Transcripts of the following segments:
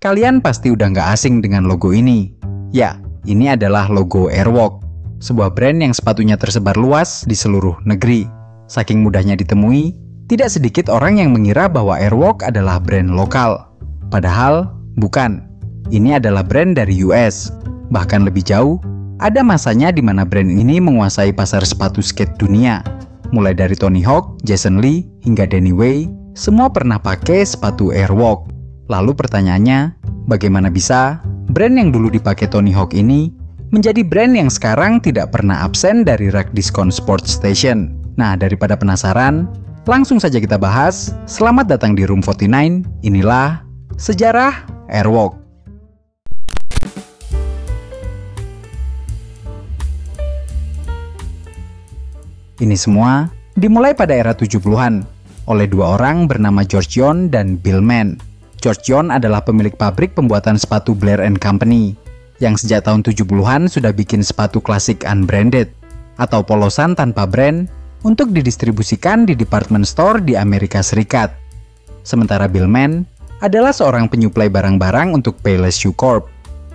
Kalian pasti udah nggak asing dengan logo ini. Ya, ini adalah logo Airwalk, sebuah brand yang sepatunya tersebar luas di seluruh negeri. Saking mudahnya ditemui, tidak sedikit orang yang mengira bahwa Airwalk adalah brand lokal. Padahal, bukan. Ini adalah brand dari US. Bahkan lebih jauh, ada masanya di mana brand ini menguasai pasar sepatu skate dunia. Mulai dari Tony Hawk, Jason Lee, hingga Danny Way, semua pernah pakai sepatu Airwalk. Lalu pertanyaannya, bagaimana bisa brand yang dulu dipakai Tony Hawk ini menjadi brand yang sekarang tidak pernah absen dari rak diskon Sports Station? Nah, daripada penasaran, langsung saja kita bahas. Selamat datang di Room 49, inilah sejarah Airwalk. Ini semua dimulai pada era 70-an oleh dua orang bernama George John dan Bill Mann. George John adalah pemilik pabrik pembuatan sepatu Blair & Company yang sejak tahun 70-an sudah bikin sepatu klasik unbranded atau polosan tanpa brand untuk didistribusikan di department store di Amerika Serikat. Sementara Bill Mann adalah seorang penyuplai barang-barang untuk Payless Shoe Corp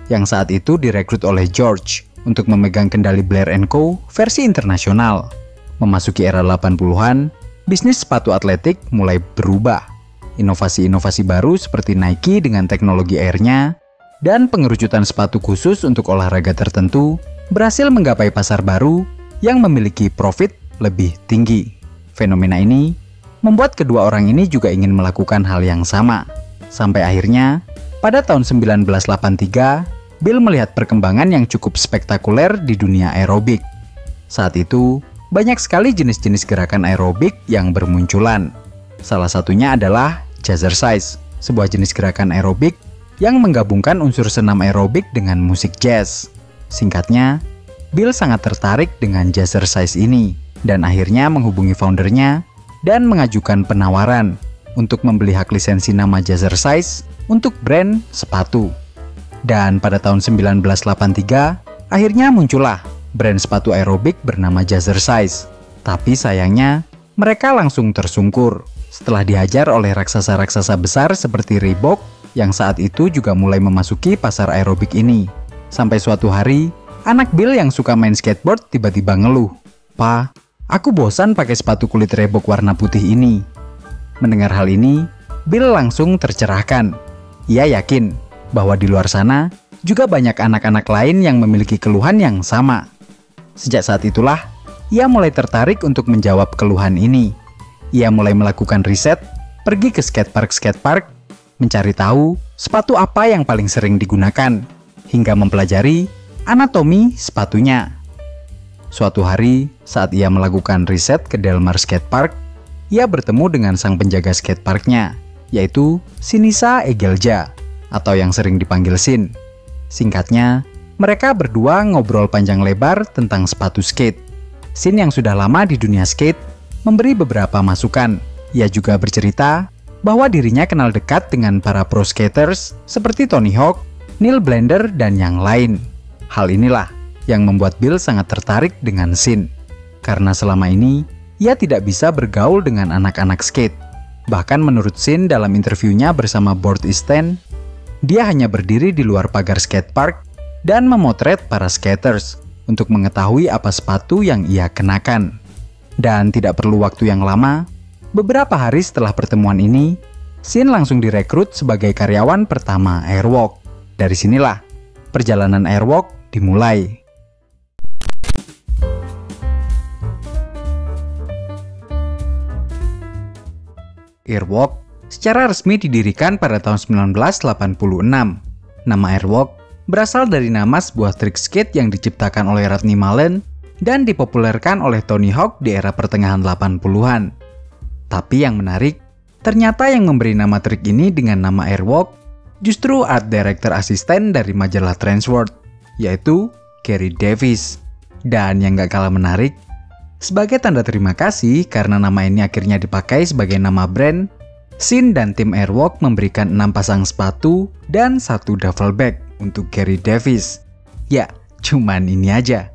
yang saat itu direkrut oleh George untuk memegang kendali Blair & Co. versi internasional. Memasuki era 80-an, bisnis sepatu atletik mulai berubah. Inovasi-inovasi baru seperti Nike dengan teknologi airnya dan pengerucutan sepatu khusus untuk olahraga tertentu berhasil menggapai pasar baru yang memiliki profit lebih tinggi. Fenomena ini membuat kedua orang ini juga ingin melakukan hal yang sama. Sampai akhirnya, pada tahun 1983, Bill melihat perkembangan yang cukup spektakuler di dunia aerobik. Saat itu, banyak sekali jenis-jenis gerakan aerobik yang bermunculan. Salah satunya adalah jazzercise, sebuah jenis gerakan aerobik yang menggabungkan unsur senam aerobik dengan musik jazz. Singkatnya, Bill sangat tertarik dengan jazzercise ini dan akhirnya menghubungi foundernya dan mengajukan penawaran untuk membeli hak lisensi nama jazzercise untuk brand sepatu. Dan pada tahun 1983, akhirnya muncullah brand sepatu aerobik bernama Jazzercise. Tapi sayangnya, mereka langsung tersungkur setelah dihajar oleh raksasa-raksasa besar seperti Reebok yang saat itu juga mulai memasuki pasar aerobik ini. Sampai suatu hari, anak Bill yang suka main skateboard tiba-tiba ngeluh, "Pa, aku bosan pakai sepatu kulit Reebok warna putih ini." Mendengar hal ini, Bill langsung tercerahkan. Ia yakin bahwa di luar sana juga banyak anak-anak lain yang memiliki keluhan yang sama. Sejak saat itulah, ia mulai tertarik untuk menjawab keluhan ini. Ia mulai melakukan riset, pergi ke skatepark, mencari tahu sepatu apa yang paling sering digunakan, hingga mempelajari anatomi sepatunya. Suatu hari, saat ia melakukan riset ke Delmar Skatepark, ia bertemu dengan sang penjaga skateparknya, yaitu Sinisa Egelja, atau yang sering dipanggil Sin. Singkatnya, mereka berdua ngobrol panjang lebar tentang sepatu skate. Sin yang sudah lama di dunia skate memberi beberapa masukan. Ia juga bercerita bahwa dirinya kenal dekat dengan para pro skaters seperti Tony Hawk, Neil Blender, dan yang lain. Hal inilah yang membuat Bill sangat tertarik dengan Sin. Karena selama ini, ia tidak bisa bergaul dengan anak-anak skate. Bahkan menurut Sin dalam interviewnya bersama Board East 10, dia hanya berdiri di luar pagar skatepark dan memotret para skaters untuk mengetahui apa sepatu yang ia kenakan. Dan tidak perlu waktu yang lama, beberapa hari setelah pertemuan ini, Sin langsung direkrut sebagai karyawan pertama Airwalk. Dari sinilah perjalanan Airwalk dimulai. Airwalk secara resmi didirikan pada tahun 1986. Nama Airwalk berasal dari nama sebuah trik skate yang diciptakan oleh Rodney Mullen dan dipopulerkan oleh Tony Hawk di era pertengahan 80-an. Tapi yang menarik, ternyata yang memberi nama trik ini dengan nama Airwalk justru art director asisten dari majalah Trendsworth, yaitu Gary Davis. Dan yang gak kalah menarik, sebagai tanda terima kasih karena nama ini akhirnya dipakai sebagai nama brand, Sin dan tim Airwalk memberikan 6 pasang sepatu dan 1 duffel bag untuk Gary Davis. Ya, cuman ini aja.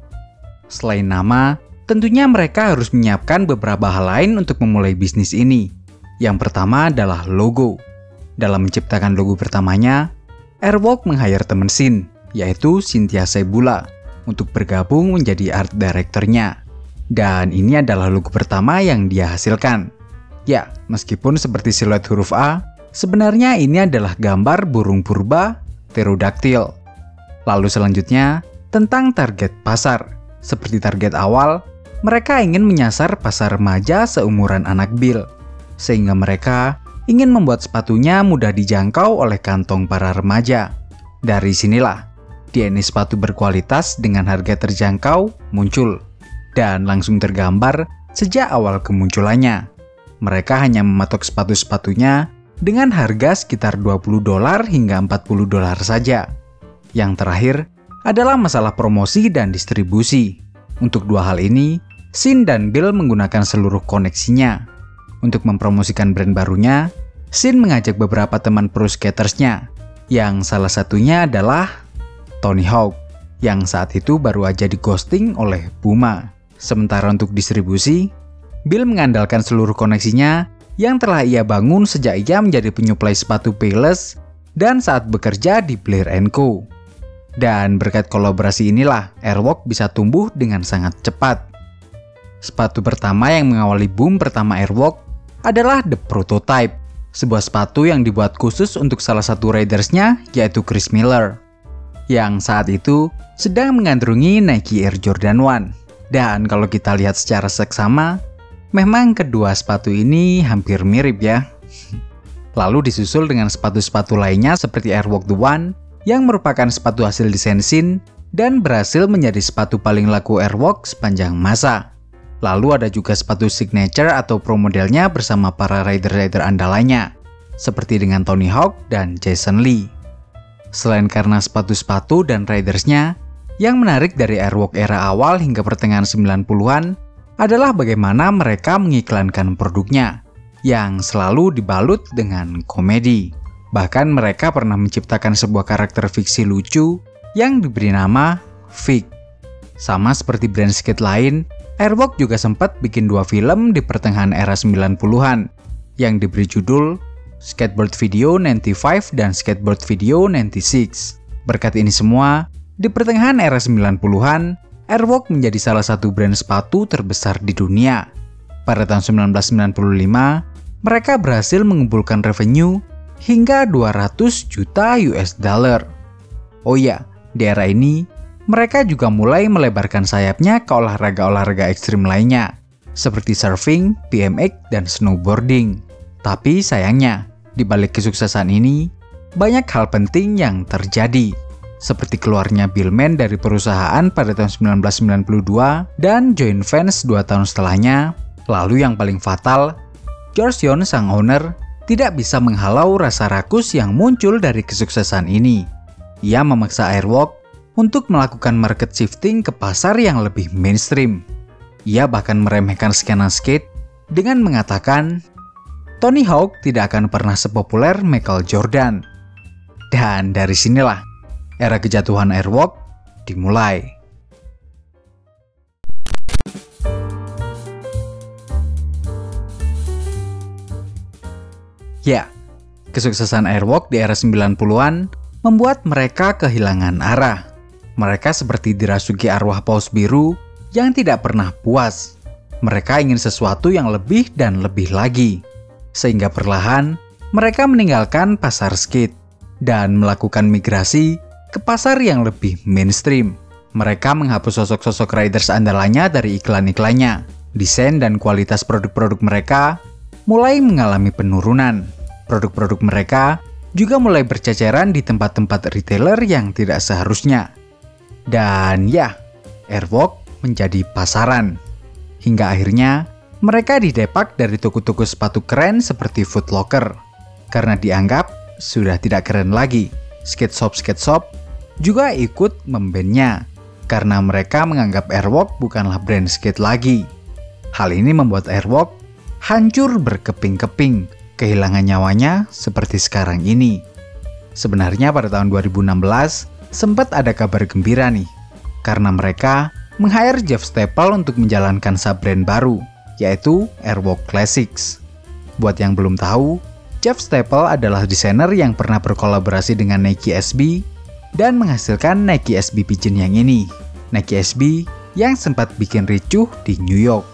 Selain nama, tentunya mereka harus menyiapkan beberapa hal lain untuk memulai bisnis ini. Yang pertama adalah logo. Dalam menciptakan logo pertamanya, Airwalk meng-hire teman Shin, yaitu Cynthia Sebula, untuk bergabung menjadi art directornya. Dan ini adalah logo pertama yang dia hasilkan. Ya, meskipun seperti siluet huruf A, sebenarnya ini adalah gambar burung purba pterodactyl. Lalu selanjutnya, tentang target pasar. Seperti target awal, mereka ingin menyasar pasar remaja seumuran anak Bill, sehingga mereka ingin membuat sepatunya mudah dijangkau oleh kantong para remaja. Dari sinilah, DNA sepatu berkualitas dengan harga terjangkau muncul, dan langsung tergambar sejak awal kemunculannya. Mereka hanya mematok sepatu-sepatunya dengan harga sekitar $20 hingga $40 saja. Yang terakhir adalah masalah promosi dan distribusi. Untuk dua hal ini, Shin dan Bill menggunakan seluruh koneksinya. Untuk mempromosikan brand barunya, Shin mengajak beberapa teman pro skatersnya, yang salah satunya adalah Tony Hawk, yang saat itu baru aja di ghosting oleh Puma. Sementara untuk distribusi, Bill mengandalkan seluruh koneksinya yang telah ia bangun sejak ia menjadi penyuplai sepatu Payless dan saat bekerja di Blair & Co. Dan berkat kolaborasi inilah Airwalk bisa tumbuh dengan sangat cepat. Sepatu pertama yang mengawali boom pertama Airwalk adalah The Prototype, sebuah sepatu yang dibuat khusus untuk salah satu ridersnya, yaitu Chris Miller, yang saat itu sedang mengandrungi Nike Air Jordan 1. Dan kalau kita lihat secara seksama, memang kedua sepatu ini hampir mirip ya. Lalu disusul dengan sepatu-sepatu lainnya seperti Airwalk The One, yang merupakan sepatu hasil desain Shin dan berhasil menjadi sepatu paling laku Airwalk sepanjang masa. Lalu ada juga sepatu signature atau pro modelnya bersama para rider-rider andalannya, seperti dengan Tony Hawk dan Jason Lee. Selain karena sepatu-sepatu dan ridersnya, yang menarik dari Airwalk era awal hingga pertengahan 90-an adalah bagaimana mereka mengiklankan produknya, yang selalu dibalut dengan komedi. Bahkan mereka pernah menciptakan sebuah karakter fiksi lucu yang diberi nama Vic. Sama seperti brand skate lain, Airwalk juga sempat bikin dua film di pertengahan era 90-an yang diberi judul Skateboard Video 95 dan Skateboard Video 96. Berkat ini semua, di pertengahan era 90-an, Airwalk menjadi salah satu brand sepatu terbesar di dunia. Pada tahun 1995, mereka berhasil mengumpulkan revenue hingga 200 juta US dollar. Oh ya, di era ini, mereka juga mulai melebarkan sayapnya ke olahraga-olahraga ekstrim lainnya, seperti surfing, BMX, dan snowboarding. Tapi sayangnya, di balik kesuksesan ini, banyak hal penting yang terjadi, seperti keluarnya Bill Mann dari perusahaan pada tahun 1992 dan join Vans 2 tahun setelahnya. Lalu yang paling fatal, George Yon, sang owner, tidak bisa menghalau rasa rakus yang muncul dari kesuksesan ini. Ia memaksa Airwalk untuk melakukan market shifting ke pasar yang lebih mainstream. Ia bahkan meremehkan skena skate dengan mengatakan, Tony Hawk tidak akan pernah sepopuler Michael Jordan. Dan dari sinilah era kejatuhan Airwalk dimulai. Ya, kesuksesan Airwalk di era 90-an membuat mereka kehilangan arah. Mereka seperti dirasuki arwah paus biru yang tidak pernah puas. Mereka ingin sesuatu yang lebih dan lebih lagi. Sehingga perlahan, mereka meninggalkan pasar skate dan melakukan migrasi ke pasar yang lebih mainstream. Mereka menghapus sosok-sosok riders andalannya dari iklan-iklannya. Desain dan kualitas produk-produk mereka mulai mengalami penurunan. Produk-produk mereka juga mulai berceceran di tempat-tempat retailer yang tidak seharusnya. Dan ya, Airwalk menjadi pasaran. Hingga akhirnya, mereka didepak dari toko-toko sepatu keren seperti Foot Locker. Karena dianggap sudah tidak keren lagi. Skate shop juga ikut membannya. Karena mereka menganggap Airwalk bukanlah brand skate lagi. Hal ini membuat Airwalk hancur berkeping-keping, kehilangan nyawanya seperti sekarang ini. Sebenarnya pada tahun 2016 sempat ada kabar gembira nih, karena mereka meng-hire Jeff Staple untuk menjalankan sub-brand baru, yaitu Airwalk Classics. Buat yang belum tahu, Jeff Staple adalah desainer yang pernah berkolaborasi dengan Nike SB dan menghasilkan Nike SB Pigeon yang ini. Nike SB yang sempat bikin ricuh di New York.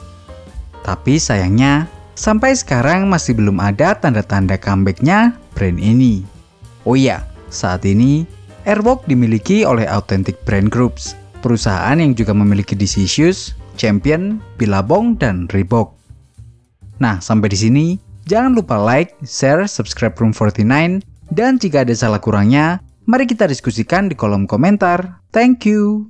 Tapi sayangnya, sampai sekarang masih belum ada tanda-tanda comeback-nya brand ini. Oh iya, saat ini Airwalk dimiliki oleh Authentic Brand Groups, perusahaan yang juga memiliki DC Shoes, Champion, Billabong, dan Reebok. Nah, sampai di sini, jangan lupa like, share, subscribe Room 49, dan jika ada salah kurangnya, mari kita diskusikan di kolom komentar. Thank you!